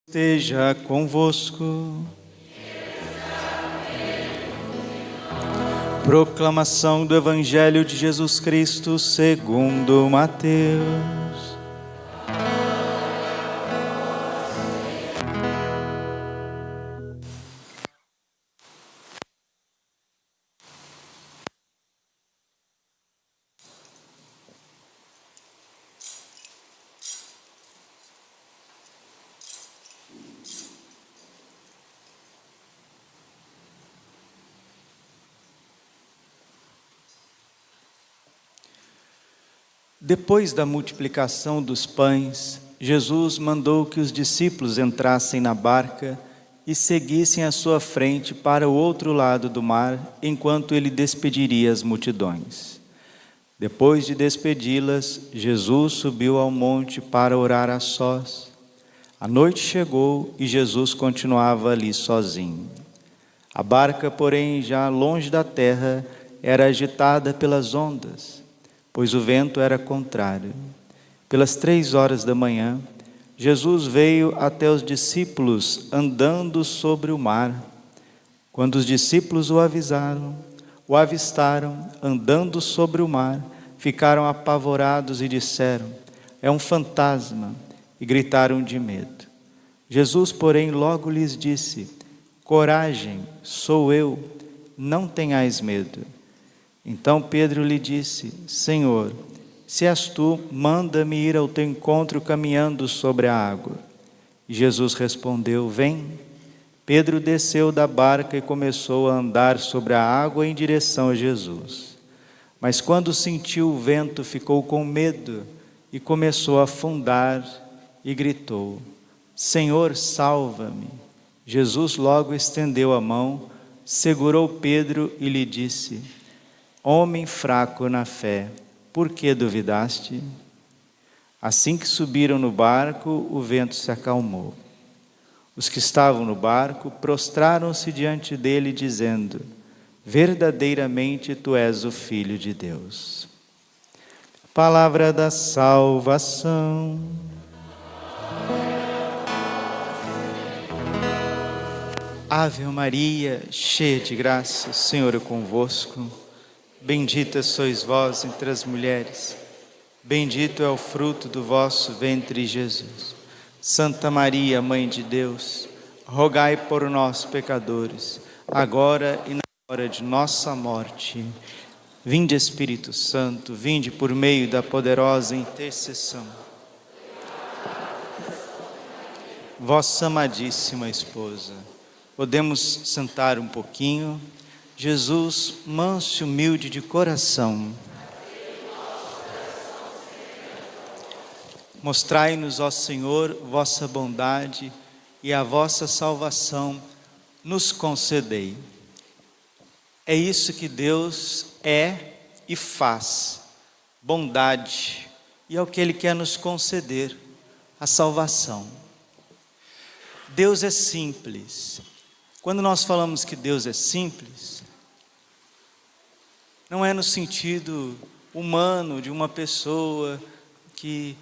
Esteja convosco. Proclamação do Evangelho de Jesus Cristo segundo Mateus. Depois da multiplicação dos pães, Jesus mandou que os discípulos entrassem na barca e seguissem à sua frente para o outro lado do mar, enquanto ele despediria as multidões. Depois de despedi-las, Jesus subiu ao monte para orar a sós. A noite chegou e Jesus continuava ali sozinho. A barca, porém, já longe da terra, era agitada pelas ondas, pois o vento era contrário. Pelas 3 horas da manhã, Jesus veio até os discípulos andando sobre o mar. Quando os discípulos o avistaram andando sobre o mar, ficaram apavorados e disseram: "É um fantasma", e gritaram de medo. Jesus, porém, logo lhes disse: "Coragem, sou eu, não tenhais medo." Então Pedro lhe disse: "Senhor, se és tu, manda-me ir ao teu encontro caminhando sobre a água." E Jesus respondeu: "Vem." Pedro desceu da barca e começou a andar sobre a água em direção a Jesus. Mas quando sentiu o vento, ficou com medo e começou a afundar e gritou: "Senhor, salva-me." Jesus logo estendeu a mão, segurou Pedro e lhe disse: "Homem fraco na fé, por que duvidaste?" Assim que subiram no barco, o vento se acalmou. Os que estavam no barco prostraram-se diante dele, dizendo: "Verdadeiramente tu és o Filho de Deus." Palavra da salvação. Ave Maria, cheia de graça, o Senhor é convosco. Bendita sois vós entre as mulheres, bendito é o fruto do vosso ventre, Jesus. Santa Maria, Mãe de Deus, rogai por nós, pecadores, agora e na hora de nossa morte. Vinde, Espírito Santo, vinde por meio da poderosa intercessão. Vossa amadíssima esposa. Podemos sentar um pouquinho. Jesus, manso e humilde de coração, mostrai-nos, ó Senhor, vossa bondade e a vossa salvação nos concedei. É isso que Deus é e faz, bondade, e é o que Ele quer nos conceder, a salvação. Deus é simples. Quando nós falamos que Deus é simples, não é no sentido humano de uma pessoa que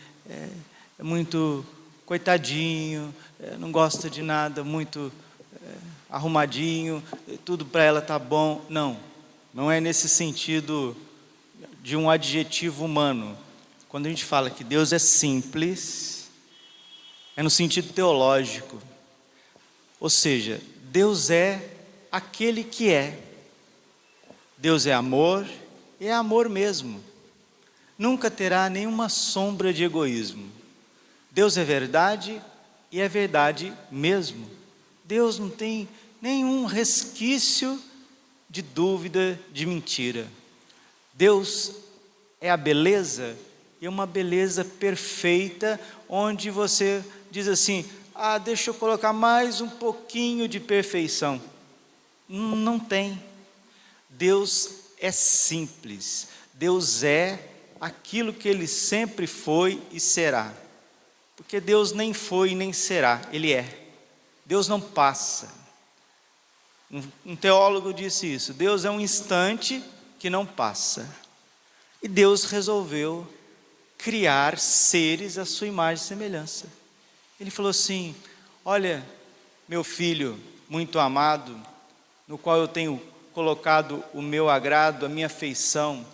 é muito coitadinho, não gosta de nada, muito arrumadinho, tudo para ela tá bom. Não é nesse sentido de um adjetivo humano. Quando a gente fala que Deus é simples, é no sentido teológico. Ou seja, Deus é aquele que é. Deus é amor e é amor mesmo. Nunca terá nenhuma sombra de egoísmo. Deus é verdade e é verdade mesmo. Deus não tem nenhum resquício de dúvida, de mentira. Deus é a beleza, e é uma beleza perfeita, onde você diz assim: deixa eu colocar mais um pouquinho de perfeição. Não tem. Deus é simples. Deus é aquilo que Ele sempre foi e será. Porque Deus nem foi nem será, Ele é. Deus não passa. Um teólogo disse isso: Deus é um instante que não passa. E Deus resolveu criar seres à sua imagem e semelhança. Ele falou assim: olha, meu filho muito amado, no qual eu tenho colocado o meu agrado, a minha afeição,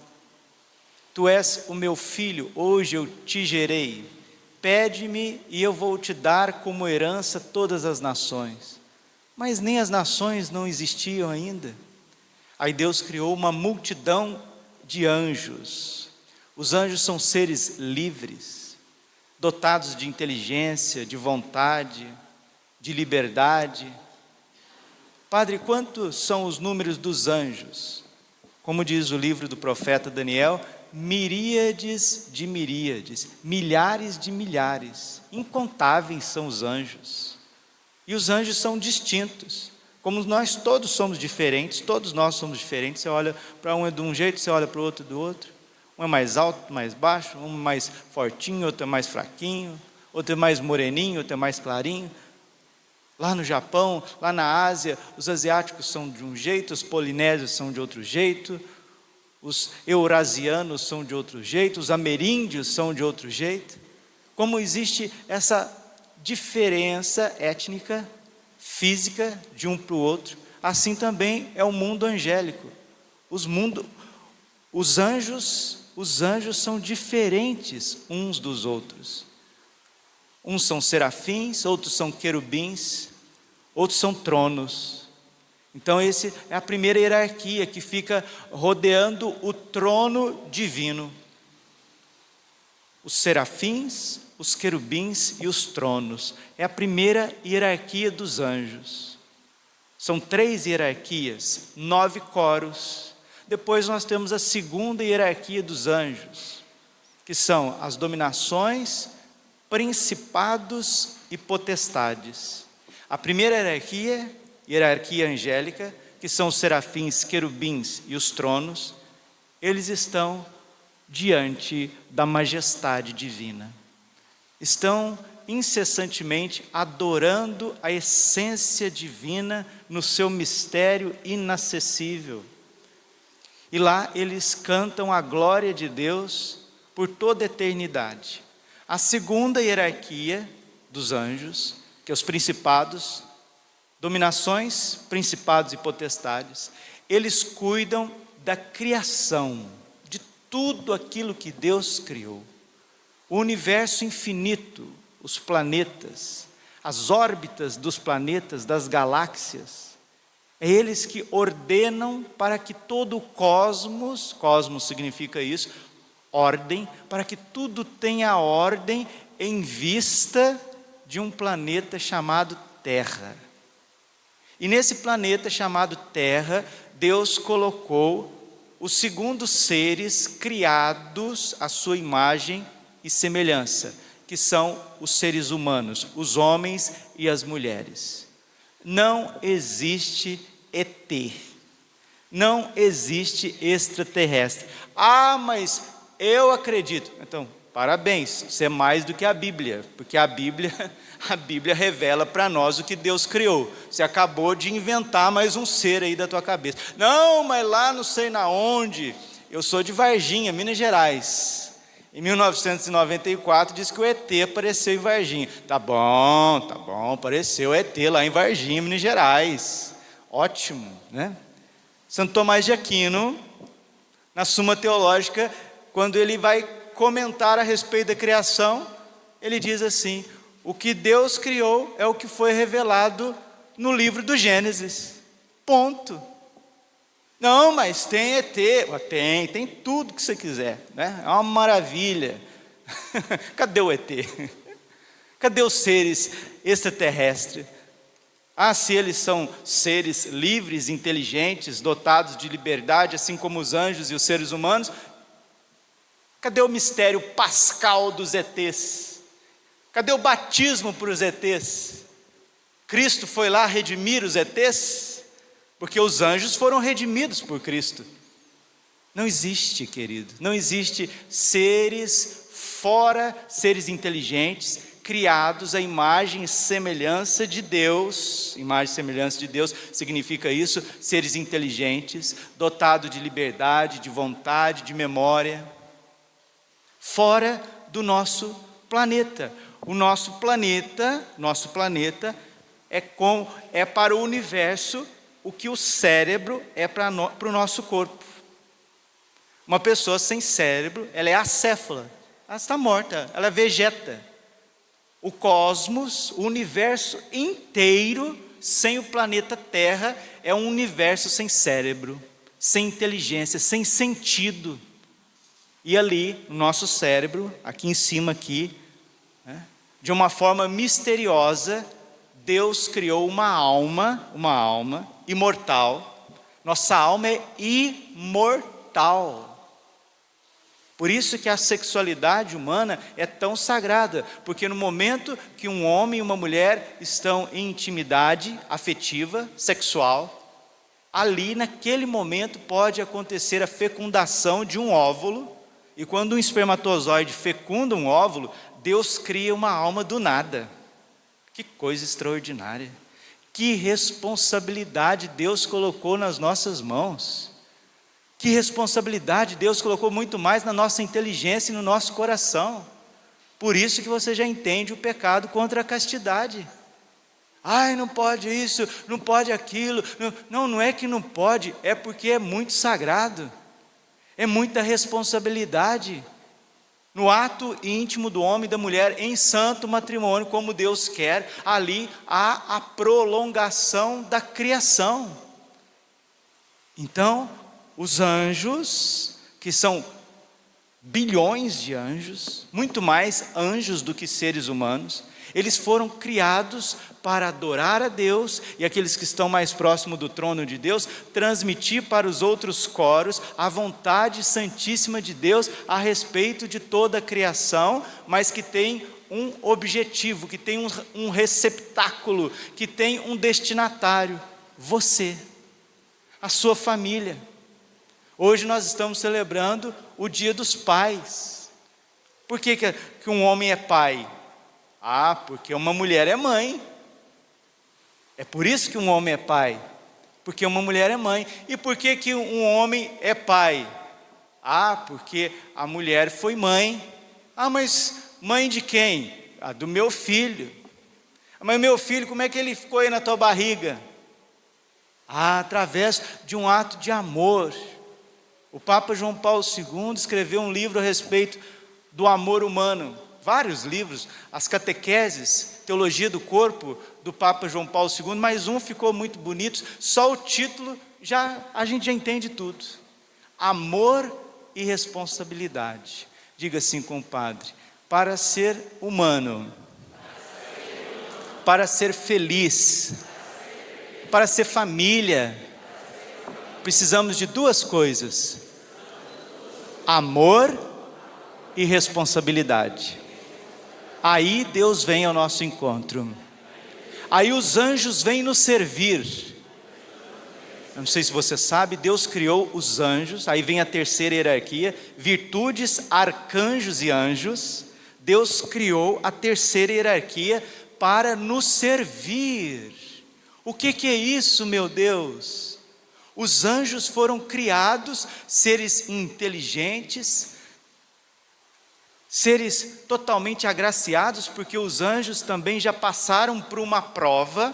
tu és o meu filho, hoje eu te gerei, pede-me e eu vou te dar como herança todas as nações. Mas nem as nações não existiam ainda. Aí Deus criou uma multidão de anjos. Os anjos são seres livres, dotados de inteligência, de vontade, de liberdade. Padre, quantos são os números dos anjos? Como diz o livro do profeta Daniel, miríades de miríades, milhares de milhares, incontáveis são os anjos. E os anjos são distintos, como nós todos somos diferentes, todos nós somos diferentes. Você olha para um de um jeito, você olha para o outro do outro. Um é mais alto, mais baixo, um mais fortinho, outro é mais fraquinho, outro é mais moreninho, outro é mais clarinho. Lá no Japão, lá na Ásia, os asiáticos são de um jeito, os polinésios são de outro jeito, os eurasianos são de outro jeito, os ameríndios são de outro jeito. Como existe essa diferença étnica, física, de um para o outro, assim também é o mundo angélico. Os anjos são diferentes uns dos outros. Uns são serafins, outros são querubins, outros são tronos. Então essa é a primeira hierarquia que fica rodeando o trono divino. Os serafins, os querubins e os tronos. É a primeira hierarquia dos anjos. São 3 hierarquias, 9 coros. Depois nós temos a segunda hierarquia dos anjos, que são as dominações, principados e potestades. A primeira hierarquia angélica, que são os serafins, querubins e os tronos, eles estão diante da majestade divina. Estão incessantemente adorando a essência divina no seu mistério inacessível. E lá eles cantam a glória de Deus por toda a eternidade. A segunda hierarquia dos anjos, que é os principados, dominações, principados e potestades, eles cuidam da criação, de tudo aquilo que Deus criou. O universo infinito, os planetas, as órbitas dos planetas, das galáxias, é eles que ordenam para que todo o cosmos significa isso, ordem, para que tudo tenha ordem em vista de um planeta chamado Terra. E nesse planeta chamado Terra, Deus colocou os segundos seres criados à sua imagem e semelhança, que são os seres humanos, os homens e as mulheres. Não existe ET, não existe extraterrestre. Ah, mas eu acredito. Então, parabéns, você é mais do que a Bíblia, porque a Bíblia revela para nós o que Deus criou. Você acabou de inventar mais um ser aí da tua cabeça. Não, mas lá não sei na onde. Eu sou de Varginha, Minas Gerais. Em 1994 diz que o ET apareceu em Varginha. Tá bom, apareceu o ET lá em Varginha, Minas Gerais. Ótimo, né? Santo Tomás de Aquino, na Suma Teológica, quando ele vai comentar a respeito da criação, ele diz assim: o que Deus criou é o que foi revelado no livro do Gênesis. Ponto. Não, mas tem ET. Tem tudo que você quiser, né? É uma maravilha. Cadê o ET? Cadê os seres extraterrestres? Ah, se eles são seres livres, inteligentes, dotados de liberdade, assim como os anjos e os seres humanos, cadê o mistério pascal dos ETs? Cadê o batismo para os ETs? Cristo foi lá redimir os ETs? Porque os anjos foram redimidos por Cristo. Não existe, querido, não existe seres seres inteligentes, criados à imagem e semelhança de Deus. Imagem e semelhança de Deus significa isso, seres inteligentes, dotados de liberdade, de vontade, de memória, fora do nosso planeta. o nosso planeta é para o universo o que o cérebro é para o nosso corpo. Uma pessoa sem cérebro, ela é acéfala, ela está morta, ela vegeta. O cosmos, o universo inteiro, sem o planeta Terra, é um universo sem cérebro, sem inteligência, sem sentido. E ali, no nosso cérebro, aqui em cima, de uma forma misteriosa, Deus criou uma alma imortal. Nossa alma é imortal. Por isso que a sexualidade humana é tão sagrada, porque no momento que um homem e uma mulher estão em intimidade afetiva, sexual, ali naquele momento pode acontecer a fecundação de um óvulo, e quando um espermatozoide fecunda um óvulo, Deus cria uma alma do nada. Que coisa extraordinária! Que responsabilidade Deus colocou nas nossas mãos! Que responsabilidade Deus colocou muito mais na nossa inteligência e no nosso coração. Por isso que você já entende o pecado contra a castidade. Ai, não pode isso, não pode aquilo. Não é que não pode, é porque é muito sagrado. É muita responsabilidade. No ato íntimo do homem e da mulher, em santo matrimônio, como Deus quer, ali há a prolongação da criação. Então, os anjos, que são bilhões de anjos, muito mais anjos do que seres humanos, eles foram criados para adorar a Deus, e aqueles que estão mais próximos do trono de Deus, transmitir para os outros coros a vontade santíssima de Deus a respeito de toda a criação, mas que tem um objetivo, que tem um receptáculo, que tem um destinatário: você, a sua família. Hoje nós estamos celebrando o Dia dos Pais. Por que um homem é pai? Porque uma mulher é mãe. É por isso que um homem é pai, porque uma mulher é mãe. E por que um homem é pai? Porque a mulher foi mãe. Mas mãe de quem? Do meu filho. Mas meu filho, como é que ele ficou aí na tua barriga? Através de um ato de amor. O Papa João Paulo II escreveu um livro a respeito do amor humano. Vários livros, as catequeses, teologia do corpo, do Papa João Paulo II, mais um ficou muito bonito, só o título, a gente já entende tudo. Amor e responsabilidade. Diga assim com o padre: para ser humano, para ser feliz, para ser família, precisamos de duas coisas: amor e responsabilidade. Aí Deus vem ao nosso encontro. Aí os anjos vêm nos servir. Eu não sei se você sabe, Deus criou os anjos. Aí vem a terceira hierarquia: virtudes, arcanjos e anjos. Deus criou a terceira hierarquia para nos servir. O que é isso, meu Deus? Os anjos foram criados, seres inteligentes, seres totalmente agraciados, porque os anjos também já passaram por uma prova,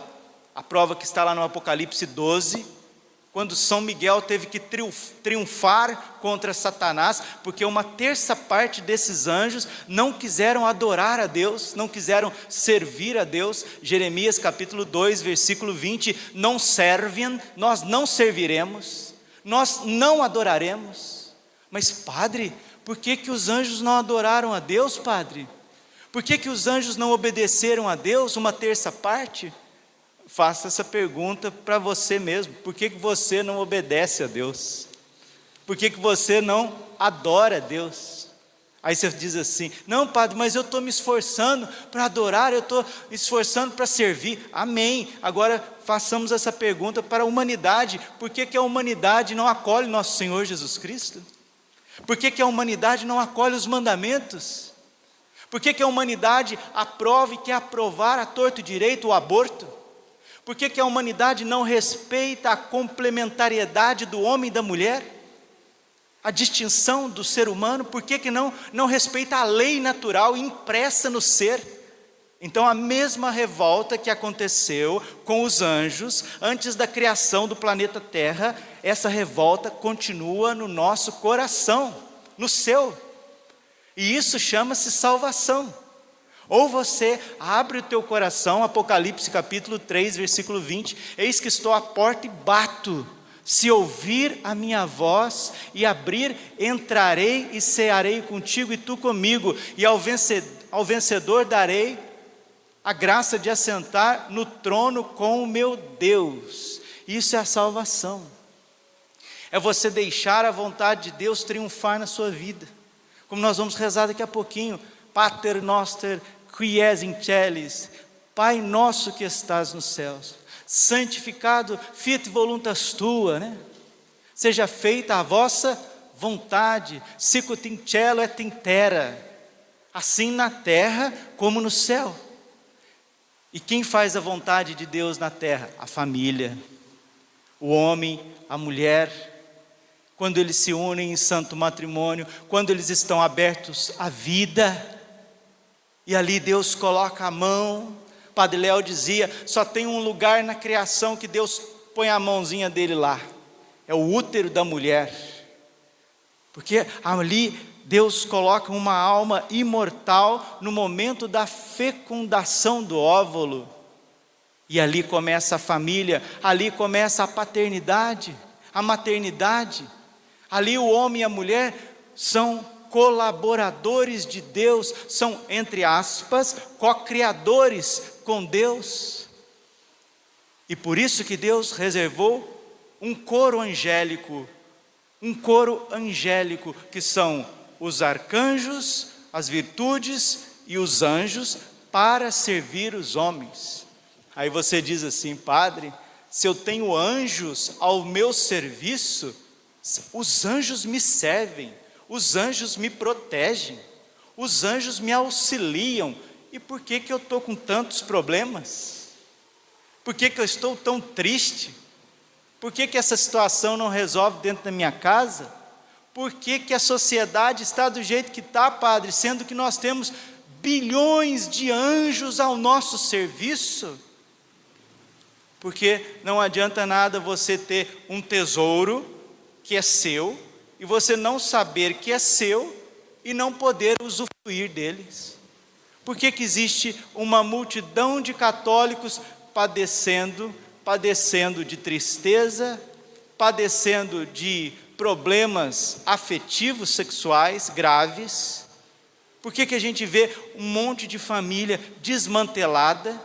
a prova que está lá no Apocalipse 12, quando São Miguel teve que triunfar contra Satanás, porque uma terça parte desses anjos não quiseram adorar a Deus, não quiseram servir a Deus. Jeremias capítulo 2, versículo 20, não servem, nós não serviremos, nós não adoraremos. Mas padre, por que os anjos não adoraram a Deus, padre? Por que os anjos não obedeceram a Deus, uma terça parte? Faça essa pergunta para você mesmo. Por que você não obedece a Deus? Por que você não adora a Deus? Aí você diz assim: não, padre, mas eu estou me esforçando para adorar, eu estou me esforçando para servir. Amém. Agora façamos essa pergunta para a humanidade: por que a humanidade não acolhe nosso Senhor Jesus Cristo? Por que a humanidade não acolhe os mandamentos? Por que a humanidade aprova e quer aprovar a torto e direito o aborto? Por que a humanidade não respeita a complementariedade do homem e da mulher? A distinção do ser humano? Por que não respeita a lei natural impressa no ser? Então a mesma revolta que aconteceu com os anjos antes da criação do planeta Terra, essa revolta continua no nosso coração, no seu. E isso chama-se salvação. Ou você abre o teu coração, Apocalipse capítulo 3, versículo 20, eis que estou à porta e bato. Se ouvir a minha voz e abrir, entrarei e cearei contigo e tu comigo, e ao vencedor darei a graça de assentar no trono com o meu Deus. Isso é a salvação. É você deixar a vontade de Deus triunfar na sua vida. Como nós vamos rezar daqui a pouquinho. Pater noster, qui es in celis, Pai nosso que estás nos céus, santificado, fiat voluntas tua, né? Seja feita a vossa vontade, sicut in cielo et in terra, assim na terra como no céu. E quem faz a vontade de Deus na terra? A família, o homem, a mulher, quando eles se unem em santo matrimônio, quando eles estão abertos à vida, e ali Deus coloca a mão. Padre Léo dizia, só tem um lugar na criação que Deus põe a mãozinha dele lá, é o útero da mulher, porque ali Deus coloca uma alma imortal no momento da fecundação do óvulo, e ali começa a família, ali começa a paternidade, a maternidade, ali o homem e a mulher são colaboradores de Deus, são, entre aspas, co-criadores com Deus. E por isso que Deus reservou um coro angélico, que são os arcanjos, as virtudes e os anjos, para servir os homens. Aí você diz assim, padre, se eu tenho anjos ao meu serviço, os anjos me servem, os anjos me protegem, os anjos me auxiliam, e por que eu estou com tantos problemas? Por que eu estou tão triste? Por que essa situação não resolve dentro da minha casa? Por que a sociedade está do jeito que está, padre, sendo que nós temos bilhões de anjos ao nosso serviço? Porque não adianta nada você ter um tesouro que é seu, e você não saber que é seu, e não poder usufruir deles. Por que existe uma multidão de católicos padecendo de tristeza, padecendo de problemas afetivos sexuais graves? Por que a gente vê um monte de família desmantelada,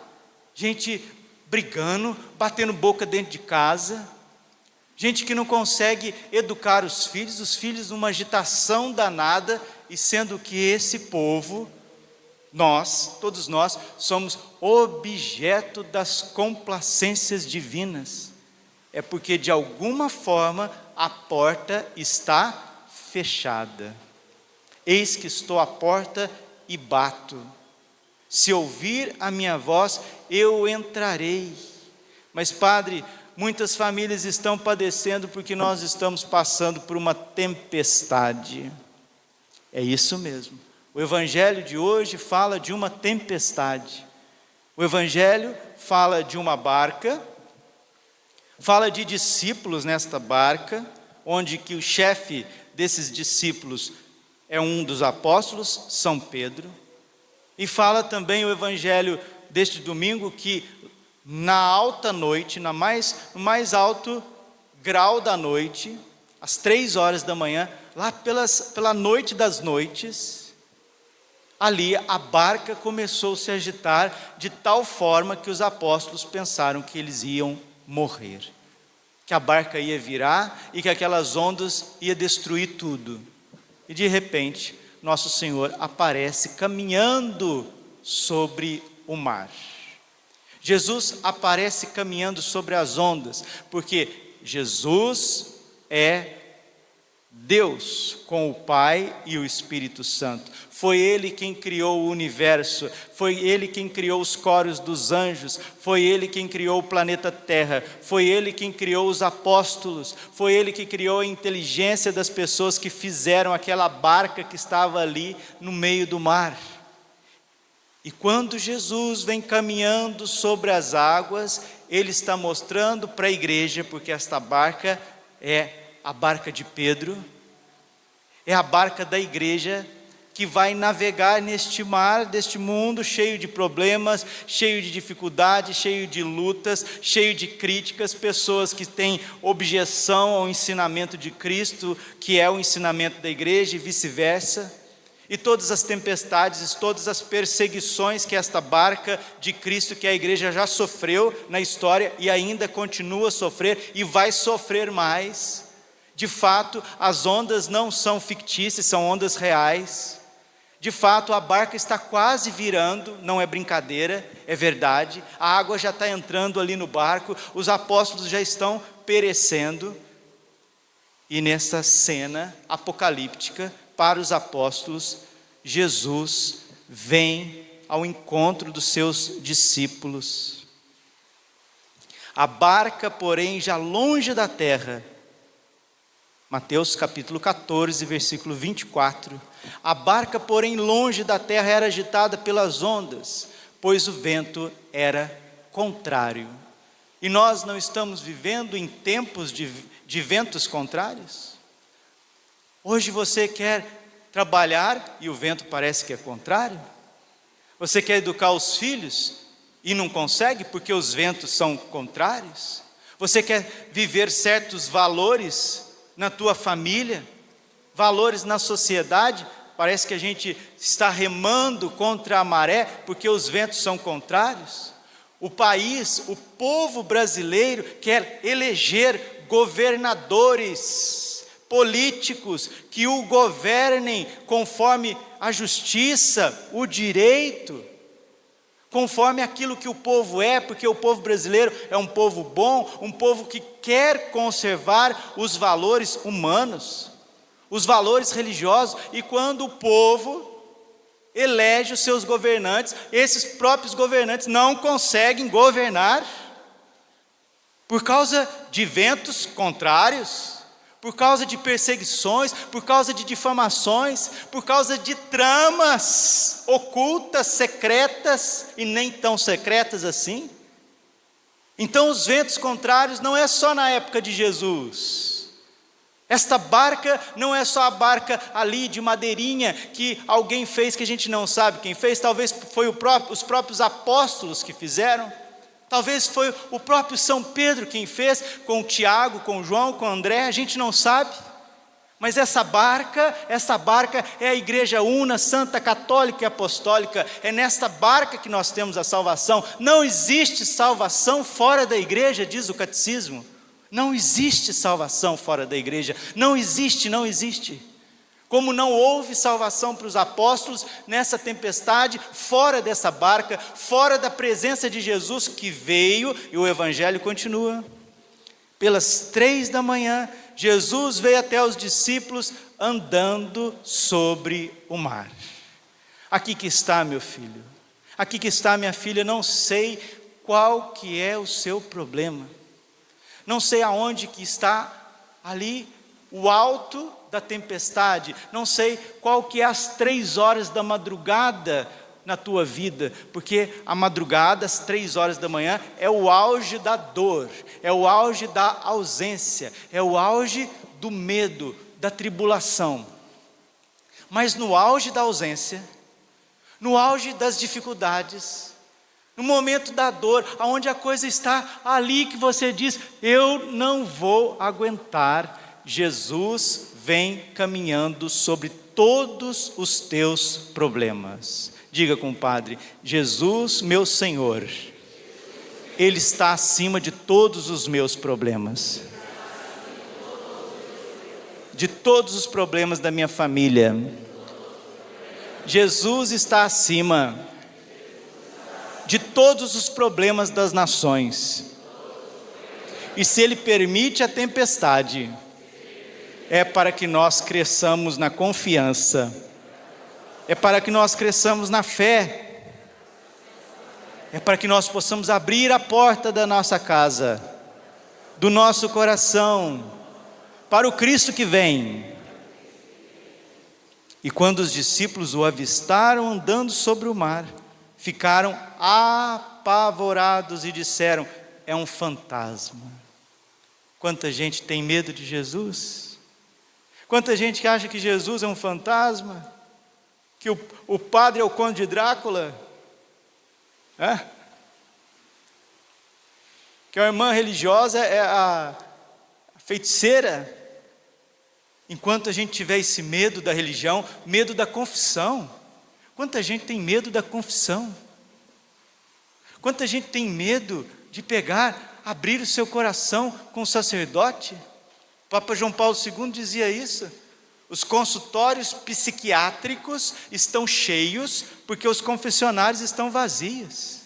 gente brigando, batendo boca dentro de casa, gente que não consegue educar os filhos numa agitação danada, e sendo que esse povo, todos nós, somos objeto das complacências divinas. É porque de alguma forma a porta está fechada. Eis que estou à porta e bato. Se ouvir a minha voz, eu entrarei. Mas, padre, muitas famílias estão padecendo porque nós estamos passando por uma tempestade. É isso mesmo. O evangelho de hoje fala de uma tempestade. O evangelho fala de uma barca, fala de discípulos nesta barca, onde que o chefe desses discípulos é um dos apóstolos, São Pedro. E fala também o evangelho deste domingo que na alta noite, no mais alto grau da noite, às 3 horas da manhã, lá pela noite das noites, ali a barca começou a se agitar de tal forma que os apóstolos pensaram que eles iam morrer, que a barca ia virar e que aquelas ondas iam destruir tudo. E de repente, nosso Senhor aparece caminhando sobre o mar. Jesus aparece caminhando sobre as ondas, porque Jesus é Deus com o Pai e o Espírito Santo. Foi Ele quem criou o universo, foi Ele quem criou os coros dos anjos, foi Ele quem criou o planeta Terra, foi Ele quem criou os apóstolos, foi Ele que criou a inteligência das pessoas que fizeram aquela barca que estava ali no meio do mar. E quando Jesus vem caminhando sobre as águas, Ele está mostrando para a igreja, porque esta barca é a barca de Pedro, é a barca da igreja que vai navegar neste mar, deste mundo cheio de problemas, cheio de dificuldades, cheio de lutas, cheio de críticas, pessoas que têm objeção ao ensinamento de Cristo, que é o ensinamento da igreja e vice-versa. E todas as tempestades, todas as perseguições que esta barca de Cristo, que a igreja já sofreu na história e ainda continua a sofrer e vai sofrer mais. De fato, as ondas não são fictícias, são ondas reais. De fato, a barca está quase virando, não é brincadeira, é verdade. A água já está entrando ali no barco, os apóstolos já estão perecendo. E nessa cena apocalíptica, para os apóstolos, Jesus vem ao encontro dos seus discípulos. A barca, porém, já longe da terra, Mateus capítulo 14, versículo 24, a barca, porém, longe da terra era agitada pelas ondas, pois o vento era contrário. E nós não estamos vivendo em tempos de ventos contrários? Hoje você quer trabalhar e o vento parece que é contrário? Você quer educar os filhos e não consegue porque os ventos são contrários? Você quer viver certos valores na tua família, valores na sociedade? Parece que a gente está remando contra a maré porque os ventos são contrários. O país, o povo brasileiro quer eleger governadores, políticos que o governem conforme a justiça, o direito, conforme aquilo que o povo é, porque o povo brasileiro é um povo bom, um povo que quer conservar os valores humanos, os valores religiosos. E quando o povo elege os seus governantes, esses próprios governantes não conseguem governar por causa de ventos contrários, por causa de perseguições, por causa de difamações, por causa de tramas ocultas, secretas e nem tão secretas assim. Então os ventos contrários não é só na época de Jesus. Esta barca não é só a barca ali de madeirinha que alguém fez, que a gente não sabe quem fez. Talvez foi os próprios apóstolos que fizeram. Talvez foi o próprio São Pedro quem fez, com Tiago, com João, com André, a gente não sabe. Mas essa barca é a igreja una, santa, católica e apostólica. É nesta barca que nós temos a salvação. Não existe salvação fora da igreja, diz o catecismo. Não existe salvação fora da igreja. Não existe, não existe. Como não houve salvação para os apóstolos nessa tempestade, fora dessa barca, fora da presença de Jesus que veio, e o evangelho continua. Pelas 3 da manhã, Jesus veio até os discípulos andando sobre o mar. Aqui que está, meu filho, aqui que está, minha filha. Não sei qual que é o seu problema, não sei aonde que está ali o alto da tempestade, não sei qual que é as 3 horas da madrugada na tua vida, porque a madrugada, às 3 horas da manhã, é o auge da dor, é o auge da ausência, é o auge do medo, da tribulação. Mas no auge da ausência, no auge das dificuldades, no momento da dor, aonde a coisa está ali que você diz, eu não vou aguentar, Jesus vem caminhando sobre todos os teus problemas. Diga, compadre, Jesus, meu Senhor, Ele está acima de todos os meus problemas, de todos os problemas da minha família. Jesus está acima de todos os problemas das nações. E se Ele permite a tempestade, é para que nós cresçamos na confiança, é para que nós cresçamos na fé, é para que nós possamos abrir a porta da nossa casa, do nosso coração, para o Cristo que vem. E quando os discípulos o avistaram andando sobre o mar, ficaram apavorados e disseram: é um fantasma. Quanta gente tem medo de Jesus? Quanta gente que acha que Jesus é um fantasma? Que o padre é o conde de Drácula? Que a irmã religiosa é a feiticeira? Enquanto a gente tiver esse medo da religião, medo da confissão. Quanta gente tem medo da confissão? Quanta gente tem medo de abrir o seu coração com o sacerdote? O Papa João Paulo II dizia isso. Os consultórios psiquiátricos estão cheios porque os confessionários estão vazios.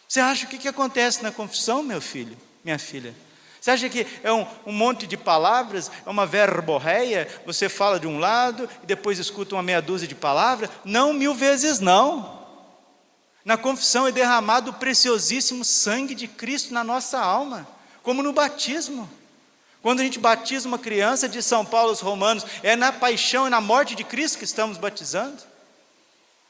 Você acha o que acontece na confissão, meu filho, minha filha? Você acha que é um monte de palavras, é uma verborreia, você fala de um lado e depois escuta uma meia dúzia de palavras? Não, 1000 vezes não. Na confissão é derramado o preciosíssimo sangue de Cristo na nossa alma, como no batismo. Quando a gente batiza uma criança, diz São Paulo aos Romanos, é na paixão e na morte de Cristo que estamos batizando.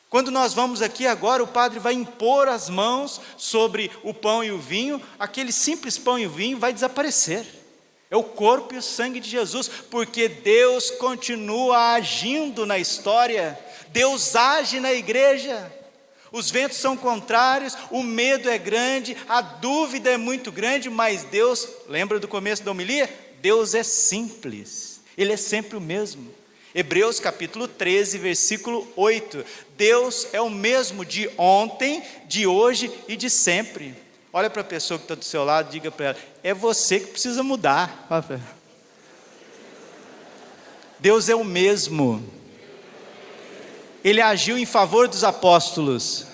Quando nós vamos aqui agora, o padre vai impor as mãos sobre o pão e o vinho, aquele simples pão e o vinho vai desaparecer. É o corpo e o sangue de Jesus, porque Deus continua agindo na história, Deus age na igreja. Os ventos são contrários, o medo é grande, a dúvida é muito grande, mas Deus, lembra do começo da homilia? Deus é simples, Ele é sempre o mesmo. Hebreus capítulo 13, versículo 8. Deus é o mesmo de ontem, de hoje e de sempre. Olha para a pessoa que está do seu lado, diga para ela: é você que precisa mudar. Deus é o mesmo. Ele agiu em favor dos apóstolos.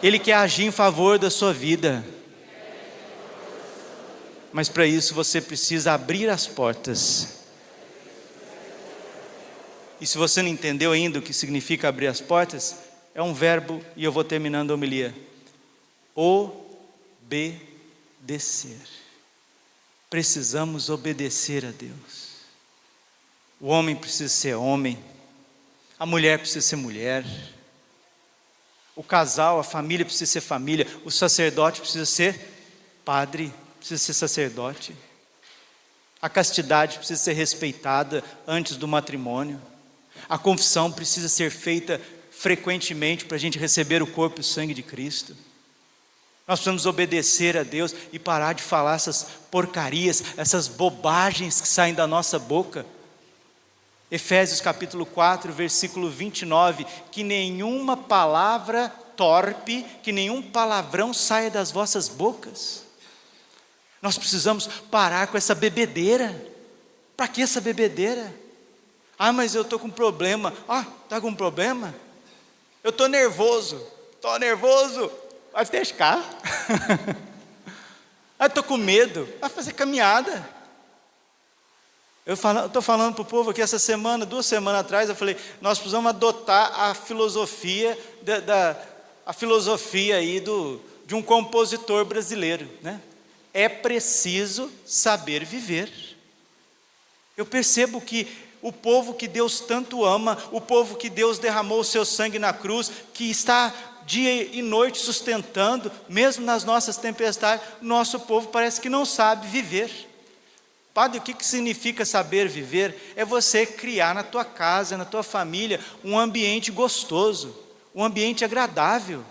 Ele quer agir em favor da sua vida. Mas para isso você precisa abrir as portas. E se você não entendeu ainda o que significa abrir as portas, é um verbo, e eu vou terminando a homilia: obedecer. Precisamos obedecer a Deus. O homem precisa ser homem, a mulher precisa ser mulher, o casal, a família precisa ser família, o sacerdote precisa ser padre, precisa ser sacerdote, a castidade precisa ser respeitada antes do matrimônio, a confissão precisa ser feita frequentemente para a gente receber o corpo e o sangue de Cristo. Nós precisamos obedecer a Deus e parar de falar essas porcarias, essas bobagens que saem da nossa boca. Efésios capítulo 4, versículo 29, que nenhuma palavra torpe, que nenhum palavrão saia das vossas bocas. Nós precisamos parar com essa bebedeira. Para que essa bebedeira? Ah, mas eu estou com problema. Ah, está com problema? Eu estou nervoso. Vai pescar. Ah, estou com medo. Vai fazer caminhada. Eu estou falando para o povo aqui essa semana, 2 semanas atrás, eu falei: nós precisamos adotar a filosofia a filosofia aí de um compositor brasileiro, né? É preciso saber viver. Eu percebo que o povo que Deus tanto ama, o povo que Deus derramou o seu sangue na cruz, que está dia e noite sustentando, mesmo nas nossas tempestades, nosso povo parece que não sabe viver. Padre, o que significa saber viver? É você criar na tua casa, na tua família, um ambiente gostoso, um ambiente agradável.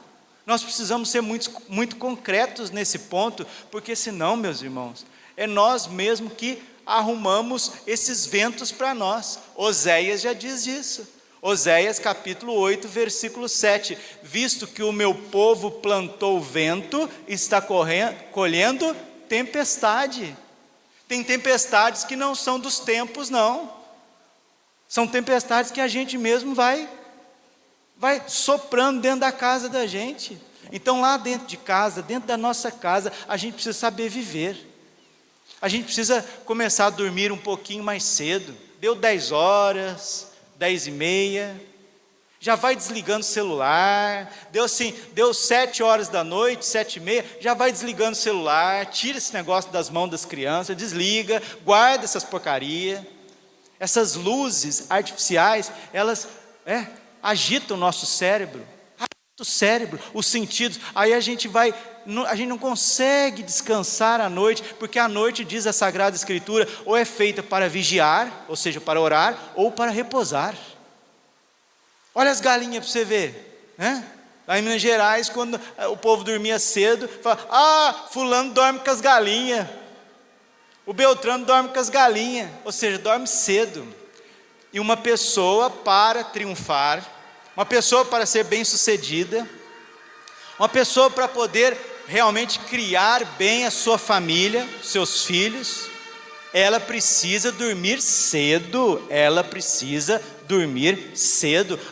Nós precisamos ser muito concretos nesse ponto, porque senão, meus irmãos, é nós mesmos que arrumamos esses ventos para nós. Oséias já diz isso. Oséias capítulo 8, versículo 7. Visto que o meu povo plantou vento, está colhendo tempestade. Tem tempestades que não são dos tempos, não. São tempestades que a gente mesmo vai soprando dentro da casa da gente. Então lá dentro de casa, dentro da nossa casa, a gente precisa saber viver. A gente precisa começar a dormir um pouquinho mais cedo. Deu 10 horas, 10h30, já vai desligando o celular. Deu 7 horas da noite, 7h30, já vai desligando o celular. Tira esse negócio das mãos das crianças, desliga, guarda essas porcarias. Essas luzes artificiais, elas agitam o nosso cérebro. Agita O cérebro, os sentidos, aí a gente não consegue descansar à noite, porque a noite, diz a Sagrada Escritura, ou é feita para vigiar, ou seja, para orar, ou para repousar. Olha as galinhas para você ver, né? Lá em Minas Gerais, quando o povo dormia cedo, fala, fulano dorme com as galinhas, o Beltrano dorme com as galinhas, ou seja, dorme cedo. E uma pessoa para triunfar, uma pessoa para ser bem-sucedida, uma pessoa para poder realmente criar bem a sua família, seus filhos, ela precisa dormir cedo,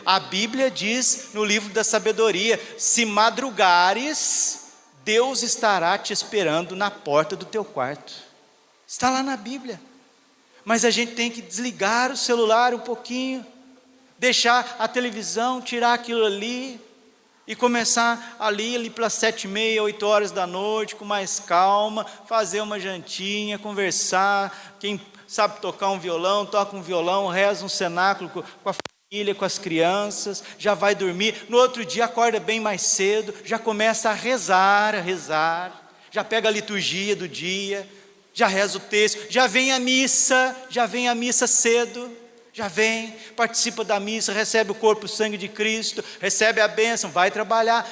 A Bíblia diz no livro da sabedoria, se madrugares, Deus estará te esperando na porta do teu quarto. Está lá na Bíblia. Mas a gente tem que desligar o celular um pouquinho, deixar a televisão, tirar aquilo ali e começar ali pelas 7h30, 8 horas da noite, com mais calma, fazer uma jantinha, conversar. Quem sabe tocar um violão, toca um violão, reza um cenáculo com a família, com as crianças, já vai dormir. No outro dia acorda bem mais cedo, já começa a rezar, já pega a liturgia do dia, já reza o texto, já vem a missa cedo, já vem, participa da missa, recebe o corpo e o sangue de Cristo, recebe a bênção, vai trabalhar,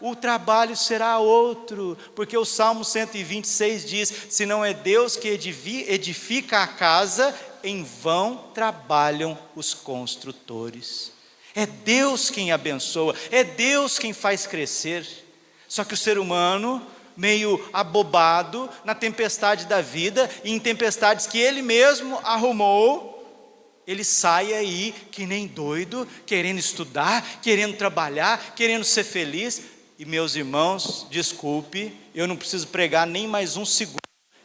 o trabalho será outro, porque o Salmo 126 diz, se não é Deus que edifica a casa, em vão trabalham os construtores. É Deus quem abençoa, é Deus quem faz crescer, só que o ser humano, meio abobado na tempestade da vida, e em tempestades que ele mesmo arrumou, ele sai aí que nem doido, querendo estudar, querendo trabalhar, querendo ser feliz. E meus irmãos, desculpe, eu não preciso pregar nem mais um segundo,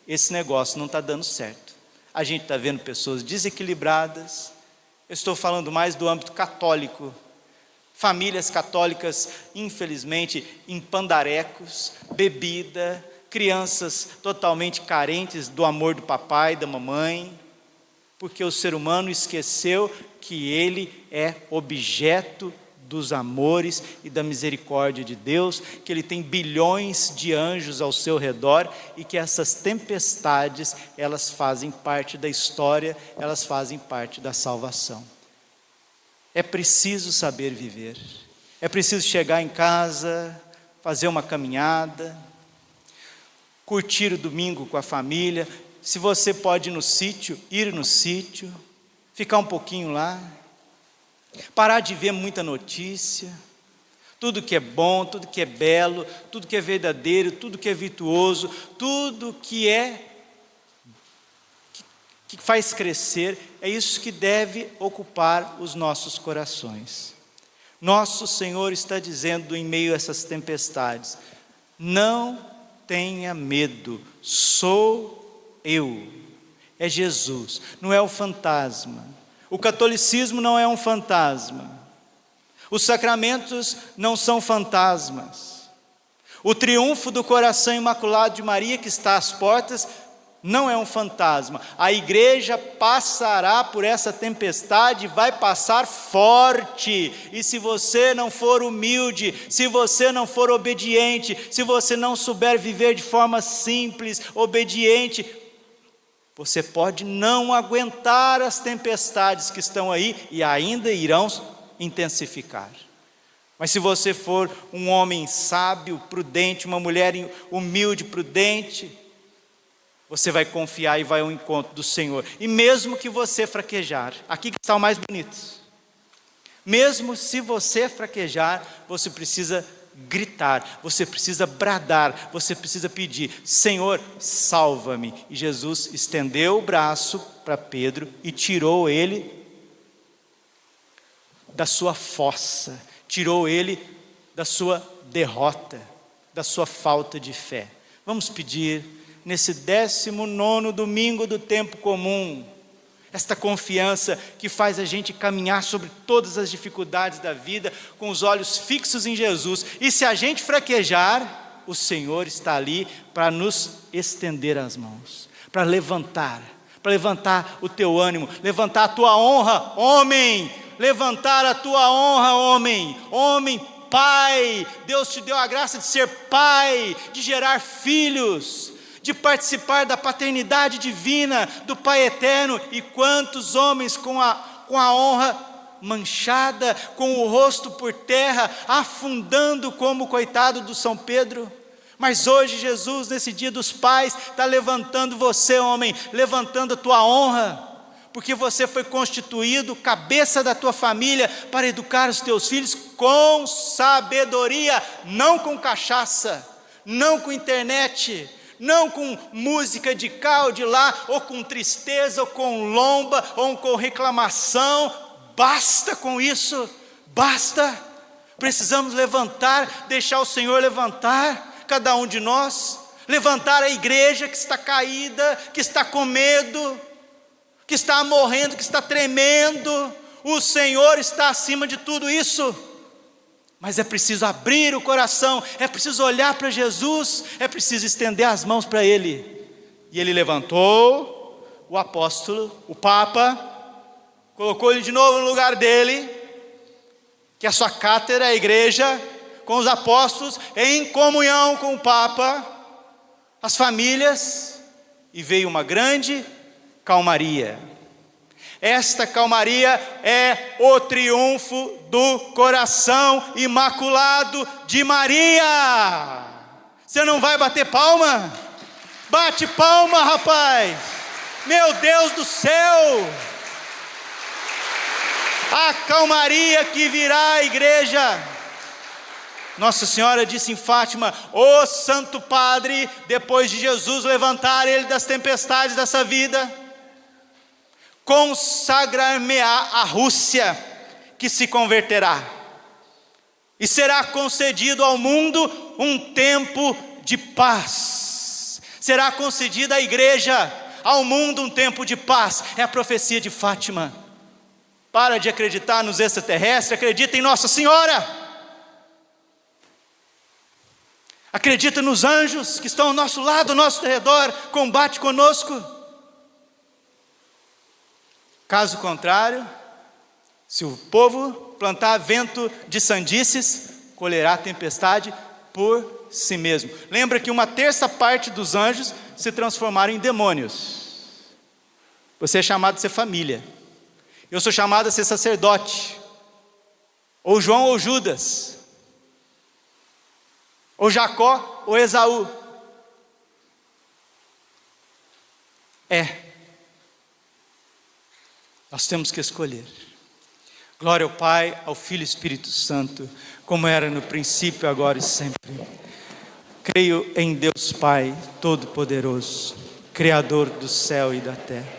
esse negócio não está dando certo. A gente está vendo pessoas desequilibradas, eu estou falando mais do âmbito católico, famílias católicas, infelizmente, em pandarecos, bebida, crianças totalmente carentes do amor do papai e da mamãe, porque o ser humano esqueceu que ele é objeto dos amores e da misericórdia de Deus, que ele tem bilhões de anjos ao seu redor e que essas tempestades, elas fazem parte da história, elas fazem parte da salvação. É preciso saber viver, é preciso chegar em casa, fazer uma caminhada, curtir o domingo com a família. Se você pode ir no sítio, ficar um pouquinho lá, parar de ver muita notícia, tudo que é bom, tudo que é belo, tudo que é verdadeiro, tudo que é virtuoso, tudo que faz crescer, é isso que deve ocupar os nossos corações. Nosso Senhor está dizendo em meio a essas tempestades, não tenha medo, sou eu, é Jesus, não é o fantasma. O catolicismo não é um fantasma, os sacramentos não são fantasmas, o triunfo do coração imaculado de Maria que está às portas não é um fantasma. A igreja passará por essa tempestade, vai passar forte, e se você não for humilde, se você não for obediente, se você não souber viver de forma simples, obediente, você pode não aguentar as tempestades que estão aí e ainda irão intensificar. Mas se você for um homem sábio, prudente, uma mulher humilde, prudente, você vai confiar e vai ao encontro do Senhor. E mesmo que você fraquejar, aqui que está o mais bonito, mesmo se você fraquejar, você precisa gritar, você precisa bradar, você precisa pedir, Senhor, salva-me. E Jesus estendeu o braço para Pedro e tirou ele da sua fossa, tirou ele da sua derrota, da sua falta de fé. Vamos pedir, nesse 19º domingo do tempo comum, esta confiança que faz a gente caminhar sobre todas as dificuldades da vida, com os olhos fixos em Jesus, e se a gente fraquejar, o Senhor está ali para nos estender as mãos, para levantar o teu ânimo, levantar a tua honra, homem, levantar a tua honra, homem, pai. Deus te deu a graça de ser pai, de gerar filhos, de participar da paternidade divina do Pai eterno. E quantos homens com a honra manchada, com o rosto por terra, afundando como o coitado do São Pedro. Mas hoje Jesus, nesse dia dos pais, está levantando você, homem, levantando a tua honra, porque você foi constituído cabeça da tua família para educar os teus filhos com sabedoria, não com cachaça, não com internet, não com música de cá ou de lá, ou com tristeza, ou com lomba, ou com reclamação. Basta com isso, basta. Precisamos levantar, deixar o Senhor levantar cada um de nós, levantar a igreja que está caída, que está com medo, que está morrendo, que está tremendo. O Senhor está acima de tudo isso, mas é preciso abrir o coração, é preciso olhar para Jesus, é preciso estender as mãos para Ele. E Ele levantou o apóstolo, o Papa, colocou ele de novo no lugar dele, que é a sua cátedra, a igreja, com os apóstolos, em comunhão com o Papa, as famílias, e veio uma grande calmaria. Esta calmaria é o triunfo do coração imaculado de Maria. Você não vai bater palma? Bate palma, rapaz! Meu Deus do céu! A calmaria que virá à igreja. Nossa Senhora disse em Fátima: o Santo Padre, depois de Jesus levantar ele das tempestades dessa vida, consagrar-me-á a Rússia, que se converterá, e será concedido ao mundo um tempo de paz. Será concedida à igreja, ao mundo, um tempo de paz. É a profecia de Fátima. Para de acreditar nos extraterrestres, acredita em Nossa Senhora. Acredita nos anjos que estão ao nosso lado, ao nosso redor, combate conosco. Caso contrário, se o povo plantar vento de sandices, colherá tempestade por si mesmo. Lembra que uma terça parte dos anjos se transformaram em demônios. Você é chamado a ser família. Eu sou chamado a ser sacerdote, ou João ou Judas, ou Jacó ou Esaú. Nós temos que escolher. Glória ao Pai, ao Filho e ao Espírito Santo, como era no princípio, agora e sempre. Creio em Deus Pai Todo-Poderoso, Criador do céu e da terra,